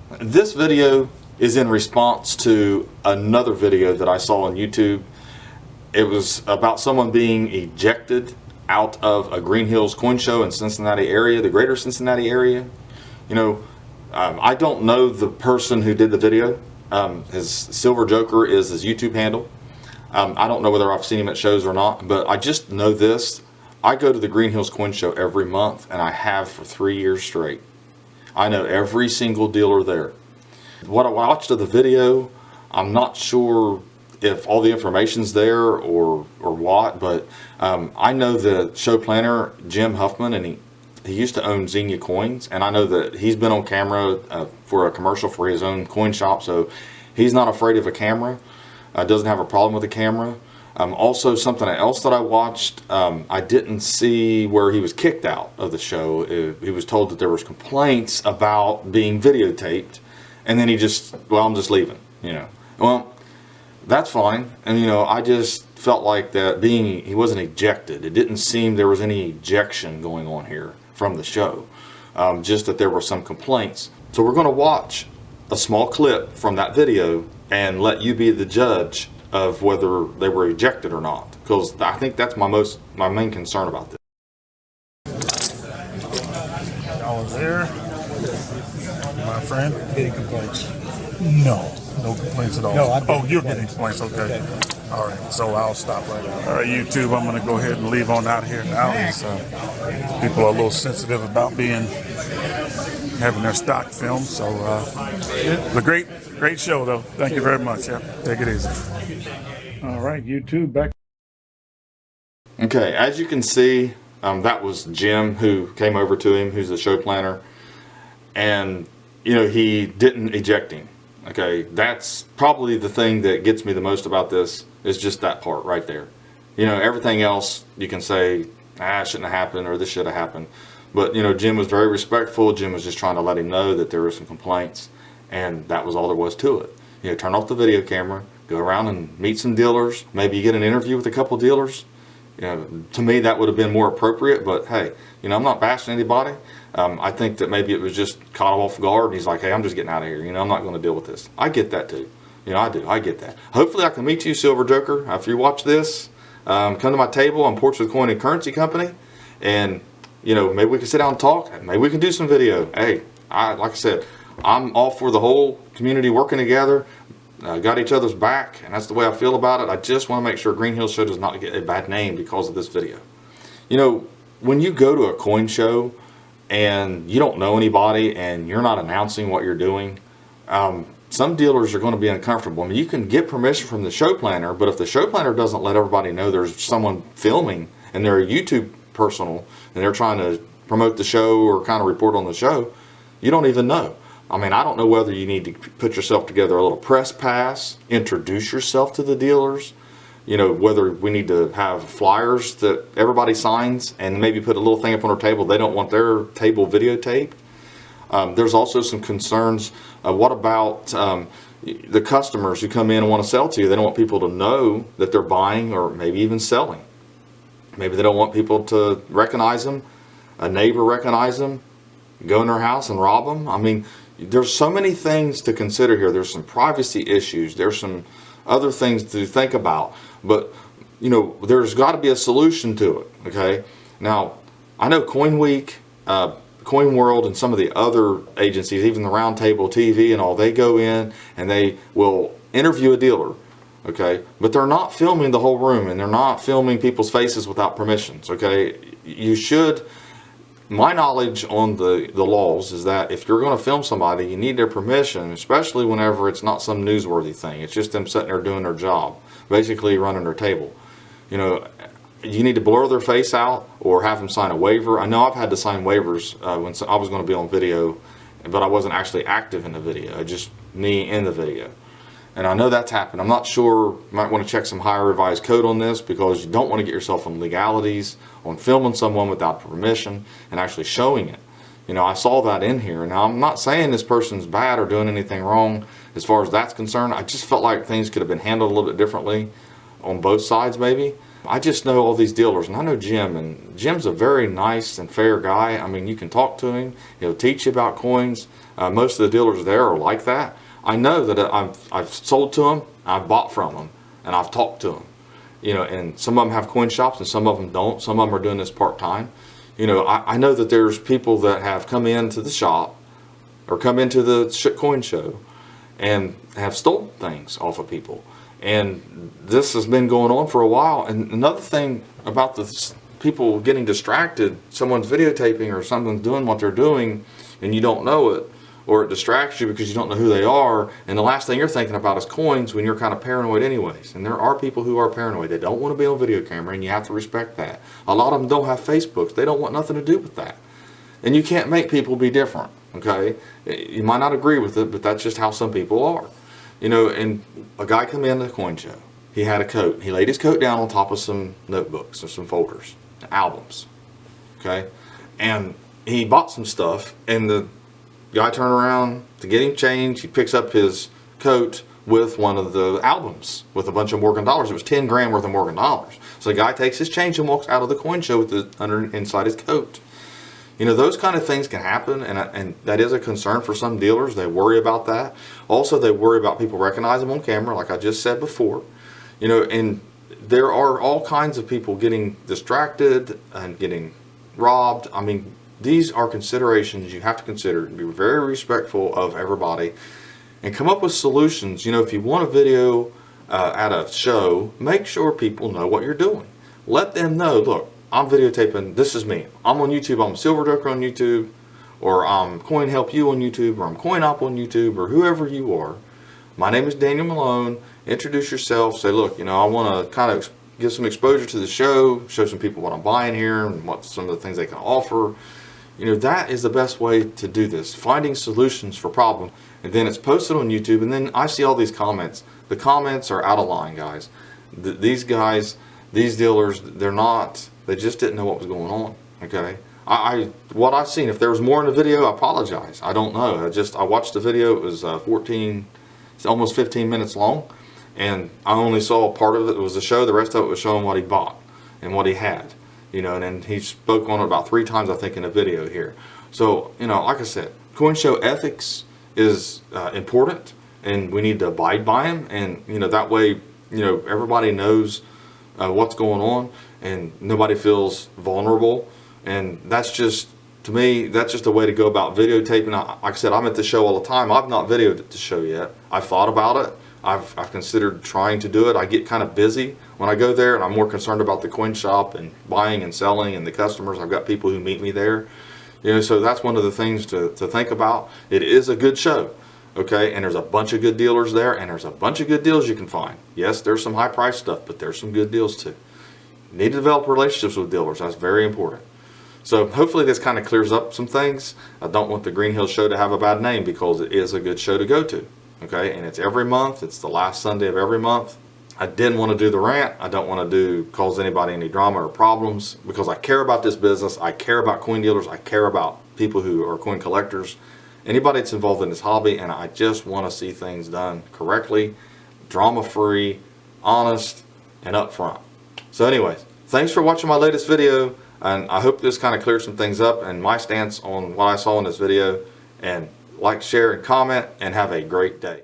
This video is in response to another video that I saw on YouTube. It was about someone being ejected out of a Greenhills coin show in Cincinnati area, the Greater Cincinnati area. I don't know the person who did the video. His Silver Joker is his YouTube handle. I don't know whether I've seen him at shows or not, but I just know this. I go to the Greenhills coin show every month, and I have for 3 years straight. I know every single dealer there. What I watched of the video, I'm not sure if all the information's there or what, but I know the show planner, Jim Huffman, and he used to own Xenia Coins, and I know that he's been on camera for a commercial for his own coin shop, so he's not afraid of a camera, doesn't have a problem with a camera. Also, something else that I watched, I didn't see where he was kicked out of the show. He was told that there was complaints about being videotaped, and then he just, well, I'm just leaving, Well, that's fine, and I just felt like that he wasn't ejected. It didn't seem there was any ejection going on here from the show, just that there were some complaints. So we're going to watch a small clip from that video and let you be the judge of whether they were ejected or not, because I think that's my main concern about this. Y'all are there, my friend. Getting complaints? No complaints at all. No, I'm you're getting complaints. Okay. All right. So I'll stop right there. All right, YouTube. I'm going to go ahead and leave on out here now. People are a little sensitive about having their stock filmed. So it's a great show, though. Thank you very much. Yeah. Take it easy. All right, YouTube, back. Okay, as you can see, that was Jim who came over to him, who's the show planner, and he didn't eject him. Okay, that's probably the thing that gets me the most about this, is just that part right there. Everything else you can say, it shouldn't have happened, or this should have happened. But Jim was very respectful. Jim was just trying to let him know that there were some complaints, and that was all there was to it. Turn off the video camera, go around and meet some dealers. Maybe you get an interview with a couple dealers. To me, that would have been more appropriate, but hey, I'm not bashing anybody. I think that maybe it was just caught off guard, and he's like, hey, I'm just getting out of here. I'm not going to deal with this. I get that too. I get that. Hopefully I can meet you, Silver Joker. If you watch this, come to my table. I'm Portrait Coin and Currency Company, and maybe we can sit down and talk. Maybe we can do some video. Hey, like I said, I'm all for the whole community working together. Got each other's back, and that's the way I feel about it. I just want to make sure Greenhills Show does not get a bad name because of this video. When you go to a coin show and you don't know anybody and you're not announcing what you're doing, some dealers are going to be uncomfortable. I mean, you can get permission from the show planner, but if the show planner doesn't let everybody know there's someone filming and they're a YouTube personal and they're trying to promote the show or kind of report on the show, you don't even know. I mean, I don't know whether you need to put yourself together a little press pass, introduce yourself to the dealers, whether we need to have flyers that everybody signs and maybe put a little thing up on their table. They don't want their table videotaped. There's also some concerns. What about the customers who come in and want to sell to you? They don't want people to know that they're buying or maybe even selling. Maybe they don't want people to recognize them, a neighbor recognize them, go in their house and rob them. I mean, there's so many things to consider here. There's some privacy issues. There's some other things to think about. But, there's got to be a solution to it, okay? Now, I know Coin Week, Coin World, and some of the other agencies, even the Roundtable TV and all, they go in and they will interview a dealer, okay? But they're not filming the whole room, and they're not filming people's faces without permissions, okay? You should... My knowledge on the laws is that if you're going to film somebody, you need their permission, especially whenever it's not some newsworthy thing. It's just them sitting there doing their job, basically running their table. You need to blur their face out or have them sign a waiver. I know I've had to sign waivers when I was going to be on video, but I wasn't actually active in the video, just me in the video. And I know that's happened. I'm not sure, you might want to check some higher revised code on this, because you don't want to get yourself in legalities on filming someone without permission and actually showing it. I saw that in here. Now, I'm not saying this person's bad or doing anything wrong as far as that's concerned. I just felt like things could have been handled a little bit differently on both sides maybe. I just know all these dealers, and I know Jim, and Jim's a very nice and fair guy. I mean, you can talk to him. He'll teach you about coins. Most of the dealers there are like that. I know that I've sold to them, I've bought from them, and I've talked to them. You know, and some of them have coin shops and some of them don't. Some of them are doing this part-time. You know, I know that there's people that have come into the shop or come into the coin show and have stolen things off of people. And this has been going on for a while. And another thing about the people getting distracted, someone's videotaping or someone's doing what they're doing and you don't know it, or it distracts you because you don't know who they are, and the last thing you're thinking about is coins when you're kind of paranoid anyways. And there are people who are paranoid. They don't want to be on video camera, and you have to respect that. A lot of them don't have Facebooks. They don't want nothing to do with that. And you can't make people be different, okay? You might not agree with it, but that's just how some people are. You know, and a guy come in to the coin show. He had a coat. He laid his coat down on top of some notebooks or some folders, albums, okay? And he bought some stuff, and the guy turned around to get him change. He picks up his coat with one of the albums with a bunch of Morgan dollars. It was 10 grand worth of Morgan dollars. So the guy takes his change and walks out of the coin show with it inside his coat. You know, those kind of things can happen, and that is a concern for some dealers. They worry about that. Also, they worry about people recognizing them on camera, like I just said before. You know, and there are all kinds of people getting distracted and getting robbed. I mean, these are considerations you have to consider. Be very respectful of everybody and come up with solutions. You know, if you want a video at a show, make sure people know what you're doing. Let them know, look, I'm videotaping, this is me. I'm on YouTube, I'm Silver Ducker on YouTube, or I'm Coin Help You on YouTube, or I'm Coin Op on YouTube, or whoever you are. My name is Daniel Malone. Introduce yourself. Say, look, you know, I want to kind of give some exposure to the show, show some people what I'm buying here and what some of the things they can offer. You know, that is the best way to do this. Finding solutions for problems. And then it's posted on YouTube, and then I see all these comments. The comments are out of line, guys. These guys, these dealers, they just didn't know what was going on, okay? What I've seen, if there was more in the video, I apologize. I don't know. I watched the video. It was almost 15 minutes long, and I only saw part of it. It was a show. The rest of it was showing what he bought and what he had. You know, and then he spoke on it about 3 times, I think, in the video here. So, you know, like I said, coin show ethics is important, and we need to abide by them. And, you know, that way, you know, everybody knows what's going on, and nobody feels vulnerable. And that's just, to me, that's just a way to go about videotaping. Like I said, I'm at the show all the time. I've not videoed at the show yet. I've thought about it. I've considered trying to do it. I get kind of busy when I go there, and I'm more concerned about the coin shop and buying and selling and the customers. I've got people who meet me there. You know, so that's one of the things to think about. It is a good show, okay? And there's a bunch of good dealers there, and there's a bunch of good deals you can find. Yes, there's some high price stuff, but there's some good deals too. You need to develop relationships with dealers. That's very important. So hopefully this kind of clears up some things. I don't want the Greenhills show to have a bad name, because it is a good show to go to. Okay, and it's every month. It's the last Sunday of every month. I didn't want to do the rant. I don't want to cause anybody any drama or problems, because I care about this business. I care about coin dealers. I care about people who are coin collectors. Anybody that's involved in this hobby, and I just want to see things done correctly, drama-free, honest, and upfront. So anyways, thanks for watching my latest video, and I hope this kind of clears some things up and my stance on what I saw in this video. And like, share, and comment, and have a great day.